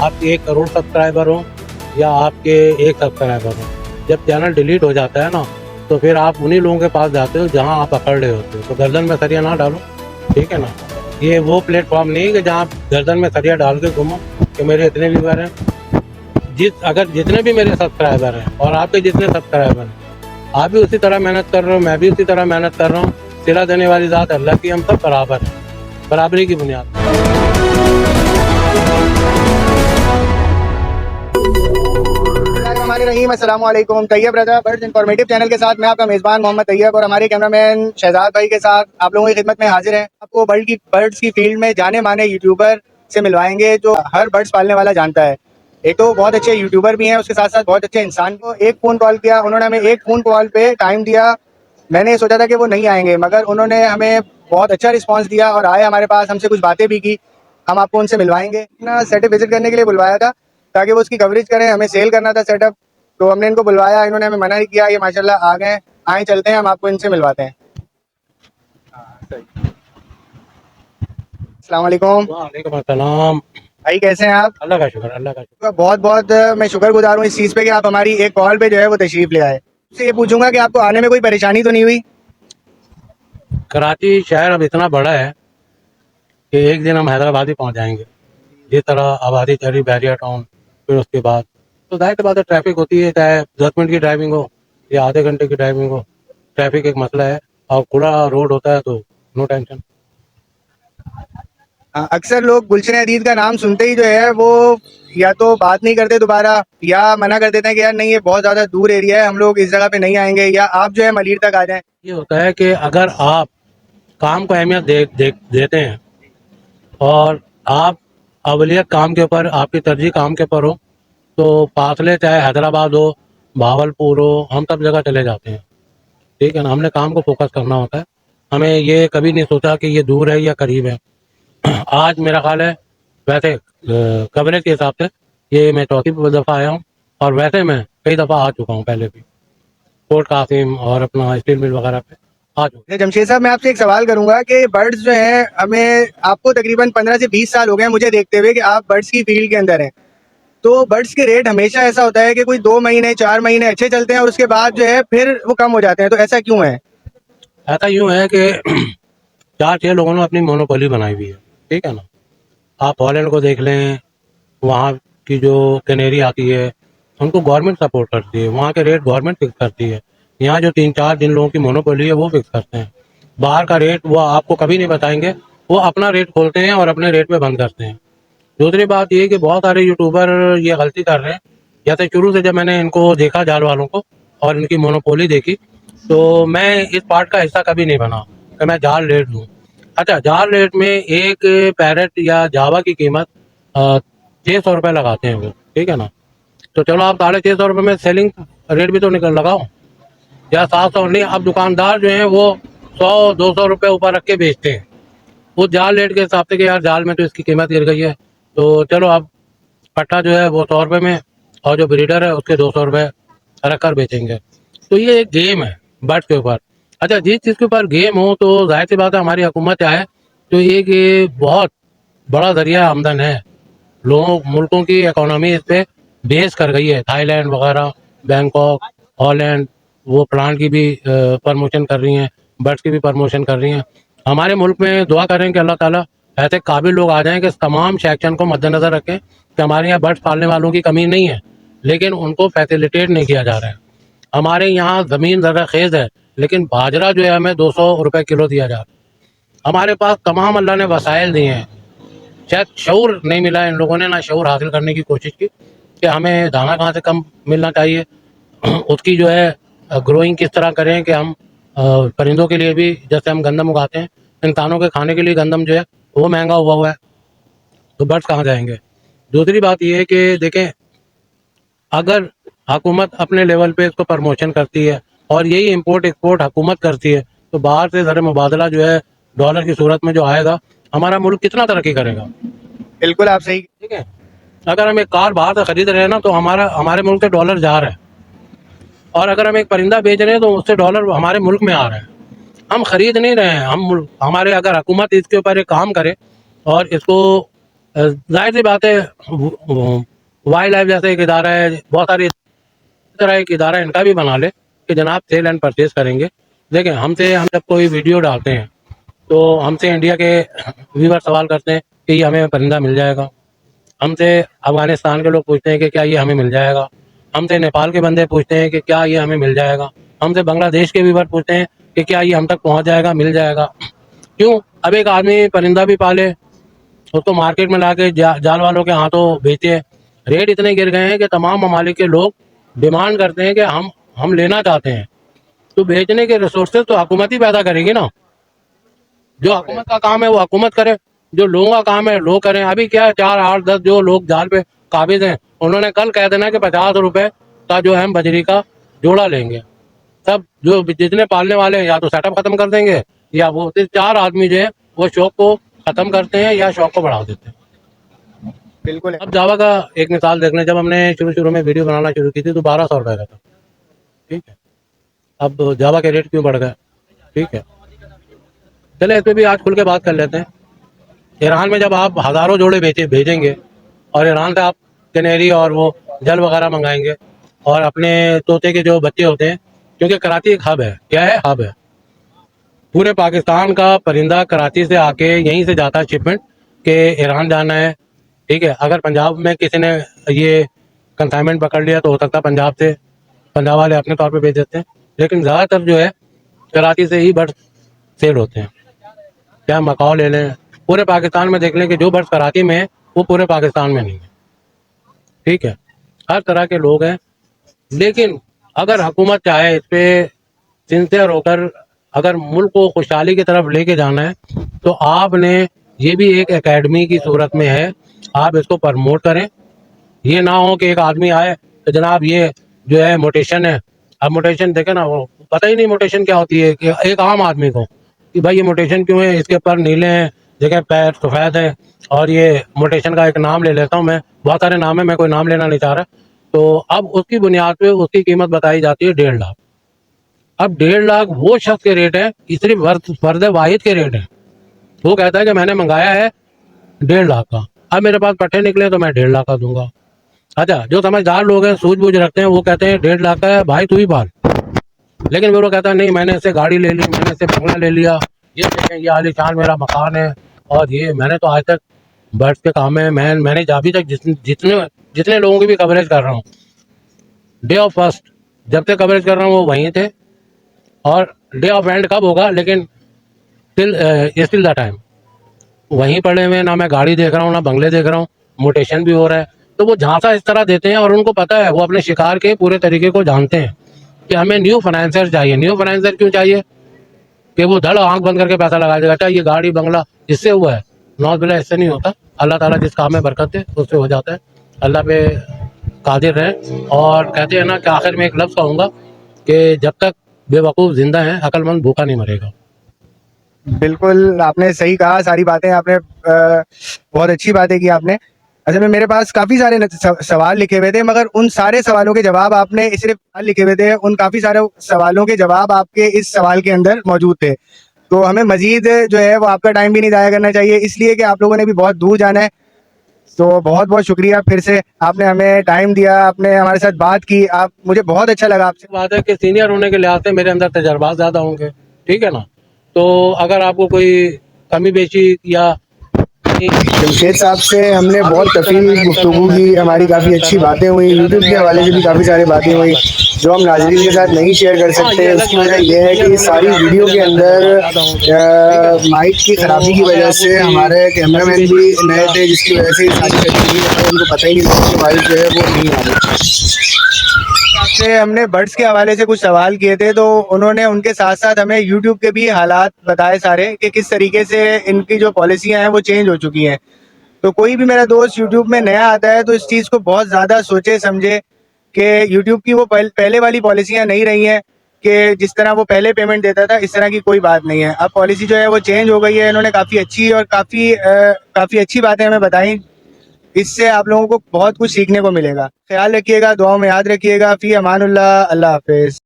आप 1 करोड़ सब्सक्राइबर हो या आपके 1 सब्सक्राइबर हो, जब चैनल डिलीट हो जाता है ना, तो फिर आप उन्हीं लोगों के पास जाते हो जहाँ आप अकड़ रहे होते हो। तो गर्दन में सरिया ना डालो, ठीक है ना। ये वो प्लेटफॉर्म नहीं है कि जहाँ आप गर्दन में सरिया डाल के घूमो कि मेरे इतने व्यूअर हैं। अगर जितने भी मेरे सब्सक्राइबर हैं और आपके जितने सब्सक्राइबर हैं, आप भी उसी तरह मेहनत कर रहे हो, मैं भी उसी तरह मेहनत कर रहा हूँ। सिला देने वाली ज़ात अल्लाह की, हम सब बराबर हैं, बराबरी की बुनियाद पर। रहीम अस्सलाम वालेकुम। तैयब रजा बर्ड्स इंफॉर्मेटिव चैनल के साथ मैं आपका मेज़बान मोहम्मद तैयब और हमारे कैमरामैन शहजाद भाई के साथ आप लोगों की खिदमत में हाजिर हैं। आपको बर्ड्स की फील्ड में जाने माने यूट्यूबर से मिलवाएंगे जो हर बर्ड्स पालने वाला जानता है। एक तो बहुत अच्छे यूट्यूबर भी हैं, उसके साथ साथ बहुत अच्छे इंसान को एक फ़ोन कॉल किया, उन्होंने हमें एक फ़ोन कॉल पे टाइम दिया। मैंने सोचा था कि वो नहीं आएंगे, मगर उन्होंने हमें बहुत अच्छा रिस्पॉन्स दिया और आए हमारे पास, हमसे कुछ बातें भी की। हम आपको उनसे मिलवाएंगे। अपना सेटअप विजिट करने के लिए बुलवाया था ताकि वो उसकी कवरेज करें, हमें सेल करना था सेटअप, तो हमने इनको बुलवाया, इन्होंने हमें मना नहीं किया। ये माशाल्लाह आ गए, आए चलते हैं, हम आपको इनसे मिलवाते हैं। अस्सलाम वालेकुम वालेकुम अस्सलाम। भाई, कैसे हैं आप? अल्लाह का शुक्र, अल्लाह का शुक्र। बहुत बहुत मैं शुक्रगुजार हूँ इस चीज़ पे कि आप हमारी एक कॉल पे जो है वो तशरीफ ले आए। उससे ये पूछूंगा कि आपको आने में कोई परेशानी तो नहीं हुई? कराची शहर अब इतना बड़ा है कि एक दिन हम हैदराबाद ही पहुंच जाएंगे। जिस तरह आबादी चली बैरिया टाउन, फिर उसके बाद तो जाहिर सी बात है ट्रैफिक होती है, चाहे 10 मिनट की ड्राइविंग हो या आधे घंटे की ड्राइविंग हो। ट्रैफिक एक मसला है और खुला रोड होता है तो नो टेंशन। अक्सर लोग गुलशन हदीद का नाम सुनते ही जो है वो या तो बात नहीं करते दोबारा, या मना कर देते हैं कि यार नहीं, ये बहुत ज़्यादा दूर एरिया है, हम लोग इस जगह पे नहीं आएंगे, या आप जो है मलीर तक आ जाएं। ये होता है कि अगर आप काम को अहमियत देते हैं और आप अवलियत काम के ऊपर, आपकी तरजीह काम के ऊपर हो, तो फासले चाहे हैदराबाद हो, भावलपुर हो, हम सब जगह चले जाते हैं, ठीक है ना। हमने काम को फोकस करना होता है। हमें ये कभी नहीं सोचा कि ये दूर है या करीब है। आज मेरा ख्याल है, वैसे कवरेज के हिसाब से ये मैं चौथी दफ़ा आया हूँ और वैसे मैं कई दफ़ा आ चुका हूँ पहले भी, कोर्ट कासिम और अपना स्टील मिल वगैरह पे आ चुका। जमशेद साहब, मैं आपसे एक सवाल करूंगा कि बर्ड्स जो हैं, हमें आपको तकरीबन 15 से 20 साल हो गए मुझे देखते हुए कि आप बर्ड्स की फील्ड के अंदर हैं। तो बर्ड्स के रेट हमेशा ऐसा होता है कि कोई 2 महीने 4 महीने अच्छे चलते हैं और उसके बाद जो है फिर वो कम हो जाते हैं, तो ऐसा क्यों है? ऐसा यूँ है कि 4-6 लोगों ने अपनी मोनोपोली बनाई हुई है, ठीक है ना। आप हॉलैंड को देख लें, वहाँ की जो कैनेरी आती है उनको गवर्नमेंट सपोर्ट करती है, वहाँ के रेट गवर्नमेंट फिक्स करती है। यहाँ जो 3-4 जिन लोगों की मोनोपोली है वो फिक्स करते हैं। बाहर का रेट वो आपको कभी नहीं बताएंगे, वो अपना रेट खोलते हैं और अपने रेट पे बंद करते हैं। दूसरी बात ये कि बहुत सारे यूट्यूबर ये गलती कर रहे हैं। जैसे शुरू से जब मैंने इनको देखा, जाल वालों को, और इनकी मोनोपोली देखी, तो मैं इस पार्ट का हिस्सा कभी नहीं बना कि मैं जाल रेट दूँ। अच्छा, जाल रेट में एक पैरेट या जावा की कीमत 600 रुपये लगाते हैं वो, ठीक है ना। तो चलो आप 650 रुपये में सेलिंग रेट भी तो निकल लगाओ, या 700 नहीं। अब दुकानदार जो है वो 100-200 रुपये ऊपर रख के बेचते हैं उस जाल रेट के हिसाब से कि यार जाल में तो इसकी कीमत गिर गई है, तो चलो अब पट्टा जो है वो 100 रुपये में और जो ब्रीडर है उसके 200 रुपये रख कर बेचेंगे। तो ये एक गेम है बर्ड्स के ऊपर। अच्छा, जिस चीज़ के ऊपर गेम हो तो जाहिर सी बात है हमारी हुकूमत चाहे तो एक ये बहुत बड़ा जरिया आमदन है। लोगों मुल्कों की इकोनॉमी इस पे बेस कर गई है। थाईलैंड वगैरह, बैंकॉक, हॉलैंड, वो प्लांट की भी प्रमोशन कर रही हैं, बर्ड्स की भी प्रमोशन कर रही हैं। हमारे मुल्क में दुआ करें कि अल्लाह ताला ऐसे काबिल लोग आ जाएं कि इस तमाम सेक्शन को मद्देनज़र रखें कि हमारे यहाँ बर्ड्स पालने वालों की कमी नहीं है, लेकिन उनको फैसिलिटेट नहीं किया जा रहा है। हमारे यहाँ ज़मीन ज़रा खेज़ है, लेकिन बाजरा जो है हमें 200 रुपये किलो दिया जा रहा है। हमारे पास तमाम अल्लाह ने वसाइल दिए हैं, शायद शऊर नहीं मिला इन लोगों ने, ना शऊर हासिल करने की कोशिश की कि हमें दाना कहाँ से कम मिलना चाहिए, उसकी जो है ग्रोइंग किस तरह करें कि हम परिंदों के लिए भी, जैसे हम गंदम उगाते हैं, इंसानों के खाने के लिए गंदम जो है वो महंगा हुआ है, तो बर्ड्स कहाँ जाएंगे। दूसरी बात ये है कि देखें, अगर हुकूमत अपने लेवल पे इसको प्रमोशन करती है और यही इंपोर्ट एक्सपोर्ट हुकूमत करती है, तो बाहर से ज़र मुबादला जो है डॉलर की सूरत में जो आएगा, हमारा मुल्क कितना तरक्की करेगा। बिल्कुल आप सही। ठीक है, अगर हम एक कार बाहर से खरीद रहे हैं ना, तो हमारे मुल्क से डॉलर जा रहा है, और अगर हम एक परिंदा बेच रहे हैं तो उससे डॉलर हमारे मुल्क में आ रहा है। हम खरीद नहीं रहे हैं, हमारे अगर हुकूमत इसके ऊपर एक काम करे और इसको जाहिर सी बात है, वाइल्ड लाइफ जैसे एक इदारा है, बहुत सारी तरह एक इदारा इनका भी बना ले कि जनाब सेल एंड परचेज करेंगे। देखें, हम जब कोई वीडियो डालते हैं तो हमसे इंडिया के व्यूवर सवाल करते हैं कि ये हमें परिंदा मिल जाएगा। हमसे अफगानिस्तान के लोग पूछते हैं कि क्या ये हमें मिल जाएगा। हमसे नेपाल के बंदे पूछते हैं कि क्या ये हमें मिल जाएगा। हमसे बांग्लादेश के व्यूवर पूछते हैं कि क्या ये हम तक पहुंच जाएगा, मिल जाएगा। क्यों? अब एक आदमी परिंदा भी पाले, उसको मार्केट में ला के जाल वालों के हाथों बेचे, रेट इतने गिर गए हैं कि तमाम ममालिक के लोग डिमांड करते हैं कि हम लेना चाहते हैं। तो बेचने के रिसोर्सेज तो हुकूमत ही पैदा करेगी ना। जो हुकूमत का काम है वो हुकूमत करे, जो लोगों का काम है लोग करें। अभी क्या है, 4, 8, 10 जो लोग जाल पे काबिज हैं, उन्होंने कल कह देना कि 50 रुपए का जो है हम बजरी का जोड़ा लेंगे। सब जो जितने पालने वाले हैं या तो सेटअप खत्म कर देंगे, या वो 4 आदमी जो है वो शौक को खत्म करते हैं या शौक को बढ़ा देते हैं। बिल्कुल है। अब जावा का एक मिसाल देख लें, जब हमने शुरू में वीडियो बनाना शुरू की थी तो 1200 रुपए का था, ठीक है। अब जावा के रेट क्यों बढ़ गए, ठीक है। चले इस पर भी आज खुल के बात कर लेते हैं। ईरान में जब आप हज़ारों जोड़े भेजेंगे और ईरान से आप कनेरी और वो जल वगैरह मंगाएंगे और अपने तोते के जो बच्चे होते हैं, क्योंकि कराची एक हब है, क्या है, हब है। पूरे पाकिस्तान का परिंदा कराची से आके यहीं से जाता है शिपमेंट के ईरान जाना है, ठीक है। अगर पंजाब में किसी ने ये कंसाइनमेंट पकड़ लिया तो हो सकता है पंजाब वाले अपने तौर पे भेज देते हैं, लेकिन ज़्यादातर जो है कराची से ही बर्ड्स सेल होते हैं। क्या मकाओ ले लें, पूरे पाकिस्तान में देख लें कि जो बर्ड्स कराची में है वो पूरे पाकिस्तान में नहीं है, ठीक है। हर तरह के लोग हैं, लेकिन अगर हुकूमत चाहे इस पर सिंसियर होकर अगर मुल्क को खुशहाली की तरफ लेके जाना है तो आपने ये भी एक एकेडमी की सूरत में है, आप इसको प्रमोट करें। ये ना हो कि एक आदमी आए तो जनाब ये जो है मोटेशन है। अब मोटेशन देखे ना, वो पता ही नहीं मोटेशन क्या होती है कि एक आम आदमी को कि भाई ये मोटेशन क्यों है, इसके पर नीले हैं, जगह पैर सफ़ेद है, और ये मोटेशन का एक नाम ले लेता हूँ मैं, बहुत सारे नाम है, मैं कोई नाम लेना नहीं चाह रहा। तो अब उसकी बुनियाद पे उसकी कीमत बताई जाती है 1.5 लाख। अब 1.5 लाख वो शख्स के रेट है, सिर्फ फर्द वाहिद के रेट है। वो कहता है कि मैंने मंगाया है 1.5 लाख का, अब मेरे पास पट्टे निकले तो मैं 1.5 लाख का दूंगा। अच्छा, जो समझदार लोग हैं, सूझबूझ रखते हैं, वो कहते हैं 1.5 लाख का है भाई, तू ही पाल। लेकिन वो कहता है नहीं, मैंने इससे गाड़ी ले ली, मैंने इससे बंगला ले लिया, ये देखें ये आलीशान मेरा मकान है, और ये मैंने तो आज तक बर्ड्स के काम में मैंने अभी तक जितने जितने लोगों की भी कवरेज कर रहा हूँ, डे ऑफ फर्स्ट जब से कवरेज कर रहा हूँ वो वहीं थे, और डे ऑफ एंड कब होगा, लेकिन स्टिल द टाइम वहीं पड़े हुए, ना मैं गाड़ी देख रहा हूँ ना बंगले देख रहा हूँ, मोटेशन भी हो रहा है। तो वो झांसा इस तरह देते हैं, और उनको पता है, वो अपने शिकार के पूरे तरीके को जानते हैं कि हमें न्यू फाइनेंसर चाहिए। न्यू फाइनेंसर क्यों चाहिए? कि वो धड़ आंख बंद करके पैसा लगा देगा। अच्छा, ये गाड़ी बंगला इससे हुआ है, नौज बिल्ला इससे नहीं होता। अल्लाह ताला जिस काम में बरकत है उससे हो जाता है। अल्लाह पे कादिर है। और कहते हैं ना कि आखिर में एक लफ्ज़ कहूँगा कि जब तक बेवकूफ़ जिंदा है, अक्लमंद भूखा नहीं मरेगा। बिल्कुल आपने सही कहा, सारी बातें आपने बहुत अच्छी बातें की आपने। असल में मेरे पास काफ़ी सारे सवाल लिखे हुए थे, मगर उन सारे सवालों के जवाब आपने सिर्फ लिखे हुए थे, उन काफ़ी सारे सवालों के जवाब आपके इस सवाल के अंदर मौजूद थे। तो हमें मजीद जो है वो आपका टाइम भी नहीं ज़ाया करना चाहिए, इसलिए कि आप लोगों ने भी बहुत दूर जाना है। तो बहुत बहुत शुक्रिया, फिर से आपने हमें टाइम दिया, आपने हमारे साथ बात की, आप मुझे बहुत अच्छा लगा आपसे। बात है कि सीनियर होने के लिहाज से मेरे अंदर तजर्बात ज़्यादा होंगे, ठीक है ना। तो अगर आपको कोई कमी बेची या जमशेद साहब से हमने बहुत तफसील गुफ्तगू की, हमारी काफ़ी अच्छी बातें हुई, यूट्यूब के हवाले से भी काफ़ी सारी बातें हुई जो हम नाज़रीन के साथ नहीं शेयर कर सकते। उसकी वजह यह है कि सारी वीडियो के अंदर माइक की ख़राबी की वजह से हमारे कैमरामैन भी नए थे, जिसकी वजह से सारी तस्वीरें उनको पता ही नहीं लगा कि माइक जो है वो नहीं आ रही। आपसे हमने बर्ड्स के हवाले से कुछ सवाल किए थे, तो उन्होंने उनके साथ साथ हमें यूट्यूब के भी हालात बताए सारे कि किस तरीके से इनकी जो पॉलिसियां हैं वो चेंज हो चुकी हैं। तो कोई भी मेरा दोस्त यूट्यूब में नया आता है तो इस चीज़ को बहुत ज़्यादा सोचे समझे कि यूट्यूब की वो पहले वाली पॉलिसियां नहीं रही हैं, कि जिस तरह वो पहले पेमेंट देता था इस तरह की कोई बात नहीं है। अब पॉलिसी जो है वो चेंज हो गई है। इन्होंने काफ़ी अच्छी और काफ़ी अच्छी बातें हमें बताई, इससे आप लोगों को बहुत कुछ सीखने को मिलेगा। ख्याल रखिएगा, दुआओं में याद रखिएगा। फ़ी अमानुल्लाह, अल्लाह हाफ़िज़।